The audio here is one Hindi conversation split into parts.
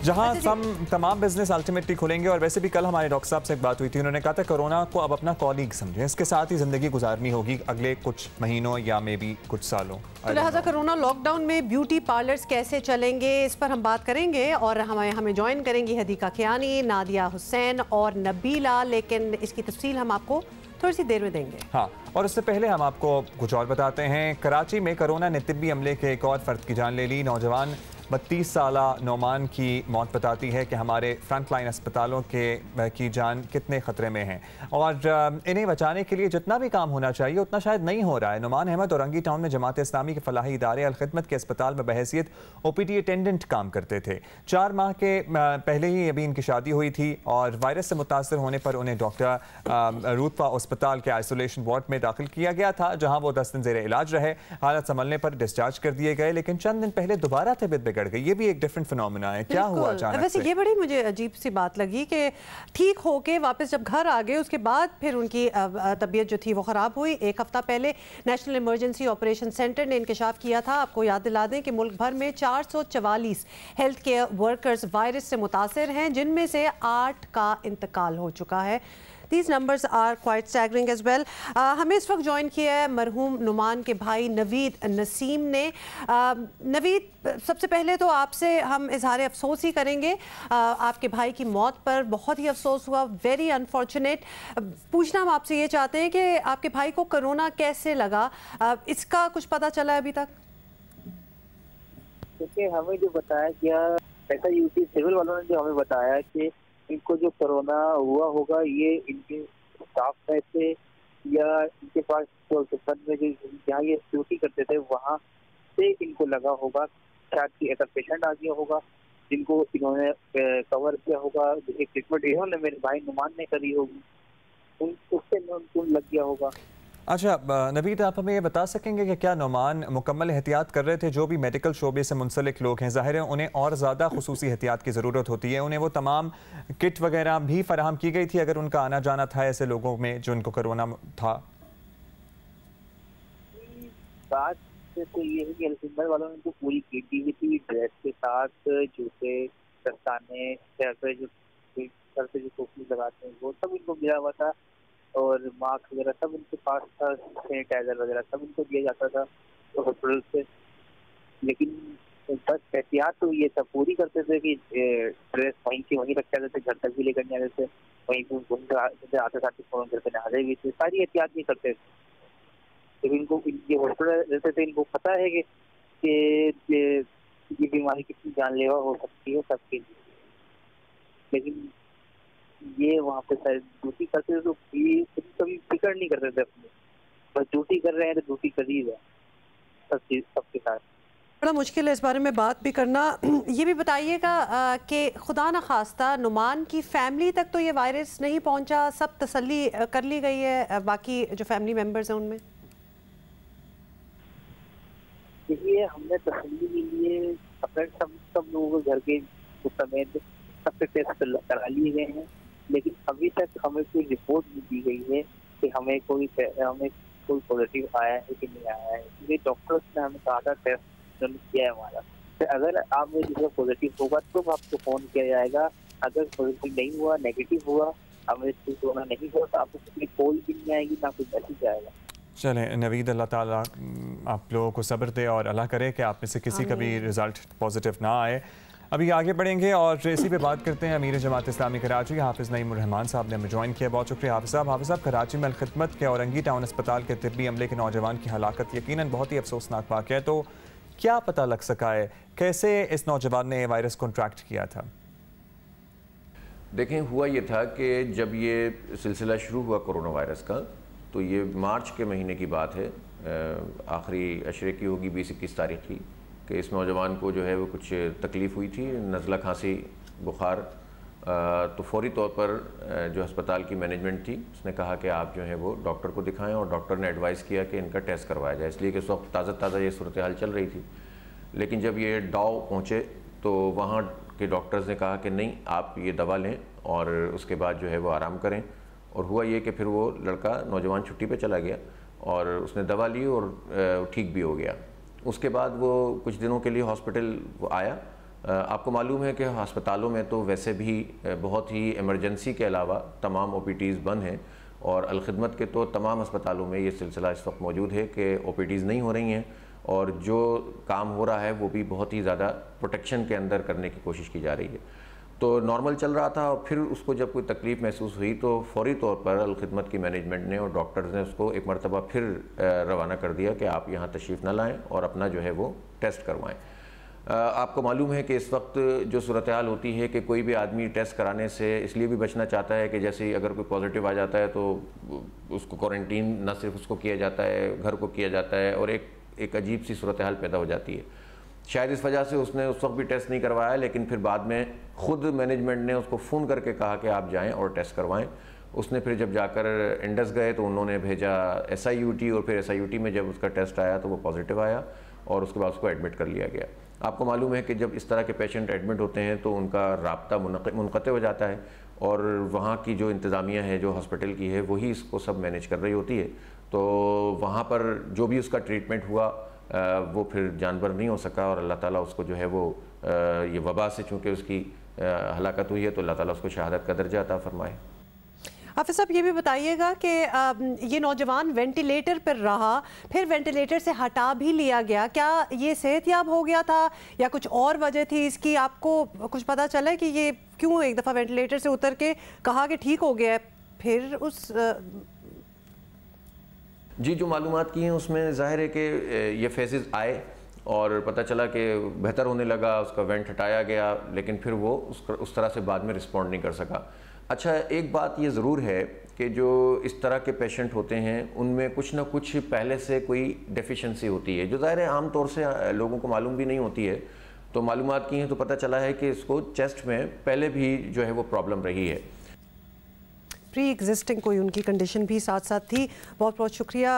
जहां अच्छा तमाम बिजनेस अल्टीमेटली खुलेंगे। और वैसे भी कल हमारे डॉक्टर साहब से एक बात हुई थी, उन्होंने कहा था कोरोना को अब अपना कॉलीग समझें, इसके साथ ही ज़िंदगी गुजारनी होगी अगले कुछ महीनों या मे बी कुछ सालों। तो लिहाजा कोरोना लॉकडाउन में ब्यूटी पार्लर्स कैसे चलेंगे, इस पर हम बात करेंगे। और हमें ज्वाइन करेंगी हदीका कियानी, नादिया हुसैन और नबीला, लेकिन इसकी तफसील हम आपको थोड़ी सी देर में देंगे। हाँ, और उससे पहले हम आपको कुछ और बताते हैं। कराची में कोरोना ने तिब्बी अमले के एक और फर्द की जान ले ली। नौजवान 32 साला नौमान की मौत बताती है कि हमारे फ्रंटलाइन अस्पतालों की जान कितने ख़तरे में है और इन्हें बचाने के लिए जितना भी काम होना चाहिए उतना शायद नहीं हो रहा है। नुमान अहमद औरंगी टाउन में जमात इस्लामी के फलाही इदारे अल खिदमत के अस्पताल में बहैसियत OPD अटेंडेंट काम करते थे। 4 माह के पहले ही अभी इनकी शादी हुई थी और वायरस से मुतासर होने पर उन्हें डॉक्टर रूतवा अस्पताल के आइसोलेशन वार्ड में दाखिल किया गया था, जहाँ वो 10 दिन ज़ेरे इलाज रहे। हालत संभलने पर डिस्चार्ज कर दिए गए, लेकिन चंद दिन पहले दोबारा तबीयत बिगड़ गई। ये भी एक डिफरेंट फिनोमेना है। क्या हुआ अचानक वैसे से? ये बड़ी मुझे अजीब सी बात लगी कि ठीक होके वापस जब घर आ गए उसके बाद फिर उनकी तबीयत जो थी वो ख़राब हुई। एक हफ्ता पहले नेशनल इमरजेंसी ऑपरेशन सेंटर ने इंकशाफ किया था। आपको याद दिला दें कि मुल्क भर में 444 हेल्थ केयर वर्कर्स वायरस से मुतासर हैं, जिनमें से 8 का इंतकाल हो चुका है। These numbers are quite staggering as well. हमें इस वक्त ज्वाइन किया है मरहूम नुमान के भाई नवीद नसीम ने। नवीद, सबसे पहले तो आपसे हम इजहार अफसोस ही करेंगे। आपके भाई की मौत पर बहुत ही अफसोस हुआ, वेरी अनफॉर्चुनेट। पूछना हम आपसे ये चाहते हैं कि आपके भाई को कोरोना कैसे लगा, इसका कुछ पता चला है अभी तक? क्योंकि हमें जो बताया गया, ऐसा यूपी सिविल वालों ने जो हमें बताया कि इनको जो कोरोना हुआ होगा ये इनके स्टाफ में से या इनके पास में जो जहाँ ये ड्यूटी करते थे वहाँ से इनको लगा होगा। शायद कि ऐसा पेशेंट आ गया होगा जिनको इन्होंने कवर किया होगा, जैसे ट्रीटमेंट इन्होंने मेरे भाई नुमान ने करी होगी, उससे उनको लग गया होगा। अच्छा नवीद, आप हमें ये बता सकेंगे कि क्या नुमान मुकम्मल एहतियात कर रहे थे? जो भी मेडिकल शोबे से मुंसलिक लोग हैं, ज़ाहिर है उन्हें और ज़्यादा खुसूसी एहतियात की ज़रूरत होती है। उन्हें वो तमाम किट वगैरह भी फराहम की गई थी अगर उनका आना जाना था ऐसे लोगों में जो उनको कोरोना था? बात तो ये है कि अल्फिंदर वालों ने तो पूरी किट दी हुई थी, ड्रेस के साथ जूते, दस्ताने, सर पे जो टोपी लगाते हैं वो सब इनको मिला हुआ था और मास्क वगैरह सब उनके पास था, सैनिटाइजर वगैरह सब उनको दिया जाता था तो हॉस्पिटल से। लेकिन बस एहतियात तो ये सब पूरी करते थे कि ड्रेस वहीं की वहीं रख जाते थे, घर तक भी लेकर नहीं आते थे, वहीं से आते साथ फोन करके नहाते भी थे, सारी एहतियात नहीं करते थे। लेकिन इनको ये हॉस्पिटल रहते थे, इनको पता है कि ये बीमारी कितनी जानलेवा हो सकती है सबके लिए, लेकिन ये वहाँ पे शायद ड्यूटी करते थे तो ये कभी फिक्र नहीं करते थे अपने, बस ड्यूटी कर रहे हैं तो ड्यूटी कर ही रहे सबके साथ। बड़ा मुश्किल है इस बारे में बात भी करना। ये भी बताइएगा कि खुदा न खास्ता नुमान की फैमिली तक तो ये वायरस नहीं पहुंचा, सब तसल्ली कर ली गई है बाकी जो फैमिली मेंबर्स हैं उनमें? देखिए, हमने तसल्ली के लिए अपने सब लोगों के घर के समेत सबसे टेस्ट करा लिए गए हैं, लेकिन अभी तक हमें कोई रिपोर्ट नहीं दी गई है कि हमें कोई पॉजिटिव आया है कि नहीं आया है। क्योंकि डॉक्टर्स ने हमें कहा था टेस्ट किया है हमारा, तो अगर आप में जिसका पॉजिटिव होगा तो आपको फोन किया जाएगा, अगर पॉजिटिव नहीं हुआ, नेगेटिव हुआ, हमें कोरोना नहीं हुआ तो आपको कोई कॉल भी नहीं आएगी ना कोई मैसेज आएगा। चलें नवीद, अल्लाह ताला आप लोगों को सब्र दे और अल्लाह करे कि आप में से किसी का भी रिज़ल्ट पॉजिटिव ना आए। अभी आगे बढ़ेंगे और इसी पे बात करते हैं। अमीर जमात इस्लामी कराची हाफिज़ नईमुर रहमान साहब ने हमें ज्वाइन किया, बहुत शुक्रिया हाफिज़ साहब। हाफिज़ साहब, कराची में अलखिदमत के औरंगी टाउन अस्पताल के तिब्बी अमले के नौजवान की हलाकत यकीनन बहुत ही अफसोसनाक वाक़या है, तो क्या पता लग सका है कैसे इस नौजवान ने वायरस कॉन्ट्रैक्ट किया था? देखें, हुआ ये था कि जब ये सिलसिला शुरू हुआ कोरोना वायरस का, तो ये मार्च के महीने की बात है, आखिरी अशरे की होगी, 20-21 तारीख की, कि इस नौजवान को जो है वो कुछ तकलीफ़ हुई थी, नज़ला, खांसी, बुखार। तो फौरी तौर पर जो अस्पताल की मैनेजमेंट थी उसने कहा कि आप जो है वो डॉक्टर को दिखाएं, और डॉक्टर ने एडवाइस किया कि इनका टेस्ट करवाया जाए, इसलिए कि उस वक्त ताज़ा ये सूरत हाल चल रही थी। लेकिन जब ये डाव पहुँचे तो वहाँ के डॉक्टर्स ने कहा कि नहीं, आप ये दवा लें और उसके बाद जो है वो आराम करें। और हुआ ये कि फिर वो लड़का नौजवान छुट्टी पे चला गया और उसने दवा ली और ठीक भी हो गया। उसके बाद वो कुछ दिनों के लिए हॉस्पिटल आया आपको मालूम है कि अस्पतालों में तो वैसे भी बहुत ही इमरजेंसी के अलावा तमाम OPDs बंद हैं और अलखिदमत के तो तमाम अस्पतालों में ये सिलसिला इस वक्त मौजूद है कि OPDs नहीं हो रही हैं और जो काम हो रहा है वो भी बहुत ही ज़्यादा प्रोटेक्शन के अंदर करने की कोशिश की जा रही है। तो नॉर्मल चल रहा था और फिर उसको जब कोई तकलीफ़ महसूस हुई तो फौरी तौर पर अलखिदमत की मैनेजमेंट ने और डॉक्टर्स ने उसको एक मरतबा फिर रवाना कर दिया कि आप यहाँ तशरीफ़ न लाएँ और अपना जो है वो टेस्ट करवाएँ। आपको मालूम है कि इस वक्त जो सूरत हाल होती है कि कोई भी आदमी टेस्ट कराने से इसलिए भी बचना चाहता है कि जैसे ही अगर कोई पॉजिटिव आ जाता है तो उसको क्वारंटीन न सिर्फ उसको किया जाता है, घर को किया जाता है और एक अजीब सी सूरत हाल पैदा हो जाती है। शायद इस वजह से उसने उस वक्त भी टेस्ट नहीं करवाया, लेकिन फिर बाद में ख़ुद मैनेजमेंट ने उसको फ़ोन करके कहा कि आप जाएँ और टेस्ट करवाएँ। उसने फिर जब जाकर इंडस गए तो उन्होंने भेजा SIUT और फिर SIUT में जब उसका टेस्ट आया तो वो पॉजिटिव आया और उसके बाद उसको एडमिट कर लिया गया। आपको मालूम है कि जब इस तरह के पेशेंट एडमिट होते हैं तो उनका राब्ता मुनक़ते हो जाता है और वहाँ की जो इंतज़ामिया है, जो हॉस्पिटल की है, वही इसको सब मैनेज कर रही होती है। तो वहाँ पर जो भी उसका ट्रीटमेंट हुआ वो फिर जानवर नहीं हो सका और अल्लाह ताला उसको जो है वो ये वबा से चूँकि उसकी हलाकत हुई है तो अल्लाह ताला उसको शहादत का दर्जा अता फरमाए। हाफिज़ साहब ये भी बताइएगा कि ये नौजवान वेंटिलेटर पर रहा, फिर वेंटिलेटर से हटा भी लिया गया, क्या ये सेहतयाब हो गया था या कुछ और वजह थी इसकी? आपको कुछ पता चला कि ये क्यों एक दफ़ा वेंटिलेटर से उतर के कहा कि ठीक हो गया है, फिर उस जी जो मालूमात की हैं उसमें ज़ाहिर है कि ये फेजेस आए और पता चला कि बेहतर होने लगा, उसका वेंट हटाया गया, लेकिन फिर वो उस तरह से बाद में रिस्पॉन्ड नहीं कर सका। अच्छा, एक बात ये ज़रूर है कि जो इस तरह के पेशेंट होते हैं उनमें कुछ ना कुछ पहले से कोई डेफिशिएंसी होती है जो ज़ाहिर है आम तौर से लोगों को मालूम भी नहीं होती है। तो मालूमात की हैं तो पता चला है कि इसको चेस्ट में पहले भी जो है वो प्रॉब्लम रही है, प्री एग्जिस्टिंग कोई उनकी कंडीशन भी साथ साथ थी। बहुत बहुत शुक्रिया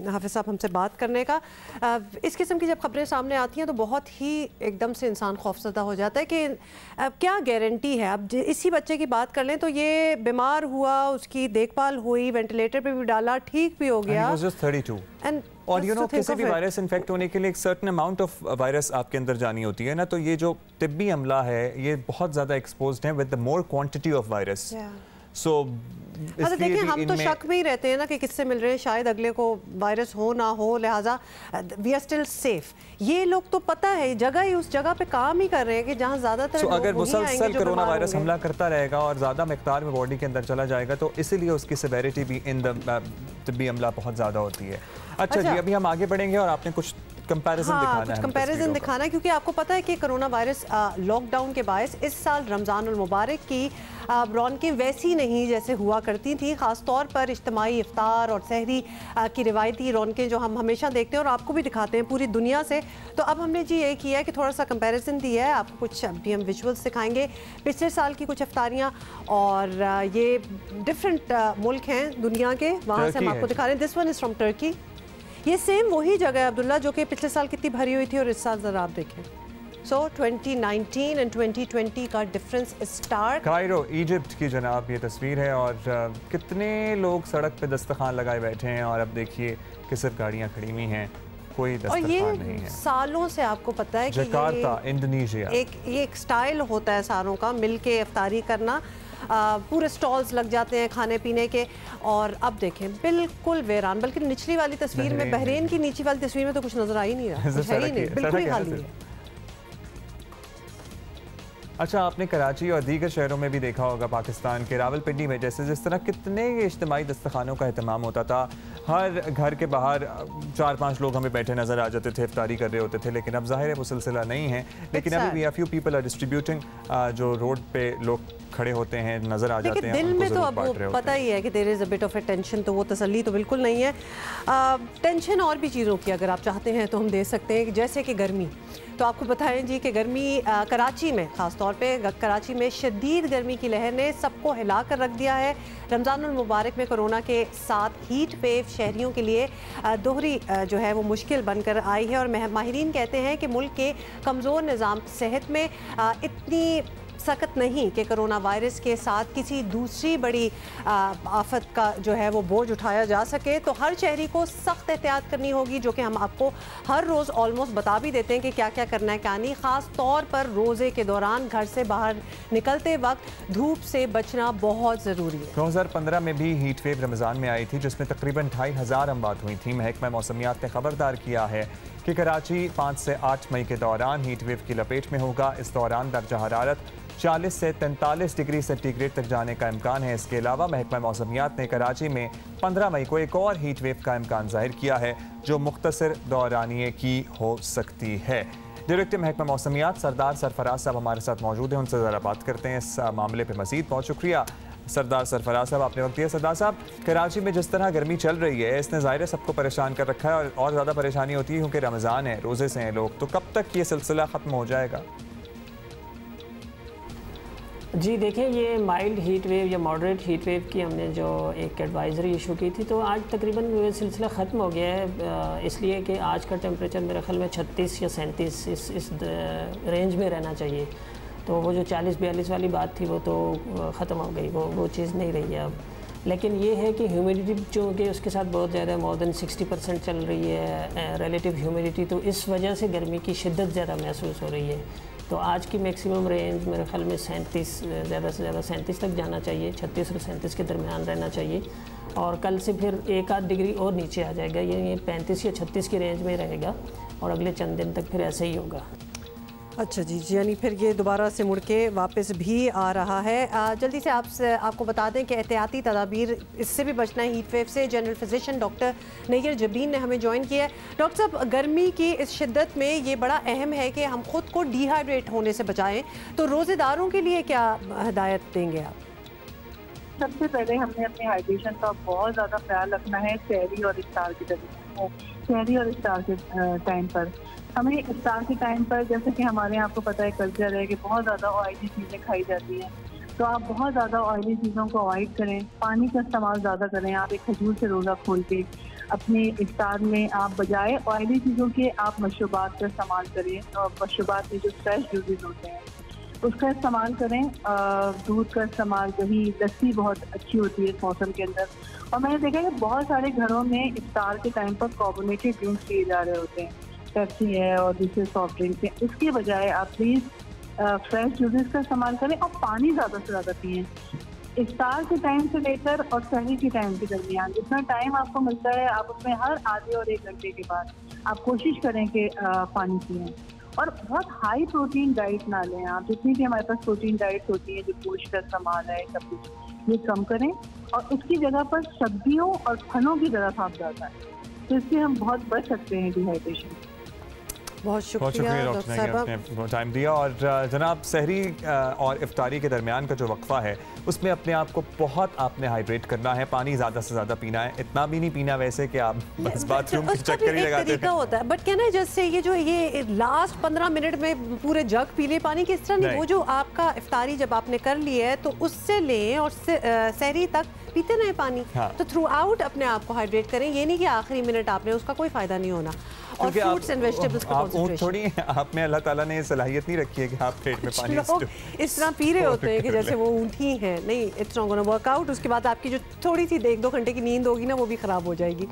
हाफिज़ साहब हमसे बात करने का। इस किस्म की जब खबरें सामने आती हैं तो बहुत ही एकदम से इंसान खौफजदा हो जाता है कि क्या गारंटी है। अब इसी बच्चे की बात कर लें तो ये बीमार हुआ, उसकी देखभाल हुई, वेंटिलेटर पे भी डाला, ठीक भी हो गया। और किसी भी वायरस इन्फेक्ट होने के लिए एक सर्टेन अमाउंट ऑफ वायरस आपके अंदर जानी होती है ना, तो ये जो तिब्बी अमला है ये बहुत ज़्यादा एक्सपोज्ड है with the more quantity of virus. अच्छा देखिए, हम तो शक में ही रहते हैं ना कि किससे मिल रहे हैं, शायद अगले को वायरस हो ना हो, लिहाजा वी आर स्टिल सेफ। ये लोग तो पता है जगह ही उस जगह पे काम ही कर रहे हैं कि जहाँ ज़्यादातर अगर मुसलसल कोरोना वायरस हमला करता रहेगा और ज़्यादा मिकदार में बॉडी के अंदर चला जाएगा तो इसीलिए उसकी सेवेरिटी भी इन द तिब्बी अमला बहुत ज़्यादा होती है। अच्छा जी, अभी हम आगे बढ़ेंगे और आपने कुछ कंपैरिजन दिखाना है क्योंकि आपको पता है कि कोरोना वायरस लॉकडाउन के बायस इस साल रमज़ानुल मुबारक की रौनकें वैसी नहीं जैसे हुआ करती थी। ख़ास तौर पर इज्तिमाई इफ्तार और सहरी की रिवायती रौनकें जो हम हमेशा देखते हैं और आपको भी दिखाते हैं पूरी दुनिया से। तो अब हमने जी ये किया है कि थोड़ा सा कंपैरिजन दिया है, आपको कुछ अभी हम विजुअल्स दिखाएंगे पिछले साल की कुछ इफ्तारियाँ और ये डिफरेंट मुल्क हैं दुनिया के, वहाँ से हम आपको दिखा रहे हैं। This one is from Turkey. ये सेम वही जगह है अब्दुल्ला जो कि पिछले साल कितनी भरी हुई थी और इस साल ज़रा आप देखें। सो 2019 एंड 2020 का डिफरेंस स्टार्ट। कायरो इजिप्ट की जनाब ये तस्वीर है और कितने लोग सड़क पे दस्तरखान लगाए बैठे हैं और अब देखिए कि सिर्फ गाड़ियाँ खड़ी हुई हैं, कोई दस्तरखान नहीं है। सालों से आपको पता है कि जकार्ता इंडोनेशिया ये एक स्टाइल होता है सारों का, मिल के इफ्तारी करना, पूरे स्टॉल्स लग जाते हैं खाने पीने के। और अब देखें बिल्कुल वीरान, बल्कि निचली वाली तस्वीर में, बहरीन की नीचे वाली तस्वीर में तो कुछ नजर आ ही नहीं रहा, कुछ है ही नहीं, बिल्कुल ही खाली है। अच्छा, आपने कराची और दीगर शहरों में भी देखा होगा पाकिस्तान के, रावलपिंडी में जैसे जिस तरह कितने इज्तिमाई दस्तरखानों का अहतमाम होता था। हर घर के बाहर 4-5 लोग हमें बैठे नज़र आ जाते थे, इफ्तारी कर रहे होते थे। लेकिन अब ज़ाहिर है वो सिलसिला नहीं है, लेकिन अभी भी फ्यू पीपल आर डिस्ट्रीब्यूटिंग, जो रोड पे लोग खड़े होते हैं नज़र आ जाते हैं। दिल में तो अब पता ही है कि there is a bit of a tension, तो वो तसल्ली तो बिल्कुल नहीं है। टेंशन और भी चीज़ों की अगर आप चाहते हैं तो हम दे सकते हैं, जैसे कि गर्मी। तो आपको बताएं जी कि गर्मी कराची में, ख़ास तौर पे कराची में शदीद गर्मी की लहर ने सबको हिला कर रख दिया है। रमज़ानुल मुबारक में कोरोना के साथ हीट वेव शहरियों के लिए दोहरी जो है वो मुश्किल बनकर आई है और माहिरीन कहते हैं कि मुल्क के कमज़ोर निज़ाम सेहत में इतनी सकत नहीं कि कोरोना वायरस के साथ किसी दूसरी बड़ी आफत का जो है वो बोझ उठाया जा सके, तो हर शहरी को सख्त एहतियात करनी होगी, जो कि हम आपको हर रोज़ ऑलमोस्ट बता भी देते हैं कि क्या क्या करना है, क्या नहीं। ख़ास तौर पर रोज़े के दौरान घर से बाहर निकलते वक्त धूप से बचना बहुत ज़रूरी है। 2015 में भी हीट वेव रमज़ान में आई थी, जिसमें तकरीबन 2500 अमवात हुई थी। महकमा मौसमियात ने खबरदार किया है कि कराची 5 से 8 मई के दौरान हीट वेव की लपेट में होगा। इस दौरान दर्जा हरारत 40 से 43 डिग्री सेंटीग्रेड तक जाने का इम्कान है। इसके अलावा महकमा मौसमियात ने कराची में 15 मई को एक और हीट वेव का इम्कान जाहिर किया है, जो मुख्तसर दौरानिये की हो सकती है। डायरेक्टर महकमा मौसमियात सरदार सरफराज साहब हमारे साथ मौजूद हैं, उनसे ज़रा बात करते हैं इस मामले पर मज़ीद। बहुत शुक्रिया सरदार सरफराज साहब, आपने वक्त दिया। सरदार साहब, कराची में जिस तरह गर्मी चल रही है, इसने ज़ाहिर सबको परेशान कर रखा है और ज़्यादा परेशानी होती है क्योंकि रमज़ान है, रोज़े से हैं लोग, तो कब तक ये सिलसिला ख़त्म हो जाएगा? जी देखिए, ये माइल्ड हीट वेव या मॉडरेट हीट वेव की हमने जो एक एडवाइज़री इशू की थी, तो आज तकरीबन ये सिलसिला ख़त्म हो गया है, इसलिए कि आज का टेम्परेचर मेरे ख्याल में 36 या 37 इस रेंज में रहना चाहिए। तो वो जो 40-42 वाली बात थी वो तो ख़त्म हो गई, वो चीज़ नहीं रही है अब। लेकिन ये है कि ह्यूमिडिटी चूँकि उसके साथ बहुत ज़्यादा मोर देन 60% चल रही है रिलेटिव ह्यूमिडिटी, तो इस वजह से गर्मी की शिद्दत ज़्यादा महसूस हो रही है। तो आज की मैक्सिमम रेंज मेरे ख्याल में 37, ज़्यादा से ज़्यादा 37 तक जाना चाहिए, 36 और 37 के दरमियान रहना चाहिए। और कल से फिर 1-8 डिग्री और नीचे आ जाएगा, ये 35 या 36 की रेंज में रहेगा और अगले चंद दिन तक फिर ऐसे ही होगा। अच्छा जी, यानी फिर ये दोबारा से मुड़ के वापस भी आ रहा है। जल्दी से आपको बता दें कि एहतियाती तदाबीर इससे भी बचना है हीट वेव से। General physician doctor Nayyar Jabeen ने हमें ज्वाइन किया है। डॉक्टर साहब, गर्मी की इस शिद्दत में ये बड़ा अहम है कि हम खुद को डिहाइड्रेट होने से बचाएं, तो रोज़ेदारों के लिए क्या हिदायत देंगे आप? सबसे पहले हमने अपने हाइड्रेशन का बहुत ज़्यादा ख्याल रखना है सहरी और इफ्तार के दरमियान। सहरी और इफ्तार के टाइम पर हमें इफ्तार के टाइम पर, जैसे कि हमारे यहाँ आपको पता है कल्चर है कि बहुत ज़्यादा ऑयली चीज़ें खाई जाती हैं, तो आप बहुत ज़्यादा ऑयली चीज़ों को अवॉइड करें, पानी का इस्तेमाल ज़्यादा करें। आप एक खजूर से रोज़ा खोल के अपने इफ्तार में आप बजाय ऑयली चीज़ों के आप मशरूबात का इस्तेमाल करें, और मशरूबात में जो फ्रेश जूसेस होते हैं उसका इस्तेमाल करें। दूध का इस्तेमाल, दही, लस्सी बहुत अच्छी होती है इस मौसम के अंदर। और मैंने देखा कि बहुत सारे घरों में इफ्तार के टाइम पर कार्बोनेटेड ड्रिंक्स पिए जा रहे होते हैं, पेप्सी है और दूसरे सॉफ्ट ड्रिंक्स हैं। इसके बजाय आप प्लीज़ फ्रेश जूसेस का इस्तेमाल करें और पानी ज़्यादा से ज़्यादा पिएँ। इफ्तार के टाइम से लेकर और सहरी के टाइम के दरमियान जितना टाइम आपको मिलता है, आप उसमें हर आधे और 1 घंटे के बाद आप कोशिश करें कि पानी पिएँ। और बहुत हाई प्रोटीन डाइट ना लें आप, जितनी भी हमारे पास प्रोटीन डाइट्स होती हैं, जो गोश्त का इस्तेमाल है, सब कुछ ये कम करें और उसकी जगह पर सब्जियों और फलों की तरफ आप ज़्यादा है, तो इससे हम बहुत बच सकते हैं डिहाइड्रेशन। बहुत शुक्रिया डॉक्टर साहब, आपने टाइम दिया। और जनाब, सहरी और इफ्तारी के दरमियान का जो वक्फा है उसमें अपने आप को बहुत आपने हाइड्रेट करना है, पानी ज़्यादा से ज़्यादा पीना है। इतना भी नहीं पीना वैसे कि आप बस बाथरूम के चक्कर ही लगाते हैं। होता है, बट क्या ना, जैसे ये लास्ट 15 मिनट में पूरे जग पी ले पानी, किस तरह नहीं, वो जो आपका इफ्तारी जब आपने कर लिया है तो उससे लें और सहरी तक पीते रहे पानी। हाँ। तो थ्रू आउट अपने आप को हाइड्रेट करें, ये नहीं कि आखिरी मिनट आपने, उसका कोई फायदा नहीं होना। और फ्रूट्स एंड वेजिटेबल्स का कंसंट्रेशन, थोड़ी आप में अल्लाह ताला ने सलाहियत नहीं रखी है कि आप पेट में पानी इस तरह पी रहे होते हैं कि जैसे वो ऊँटी हैं। नहीं, it's not gonna work out. उसके बाद आपकी जो थोड़ी सी 1-2 घंटे की नींद होगी ना, वो भी ख़राब हो जाएगी।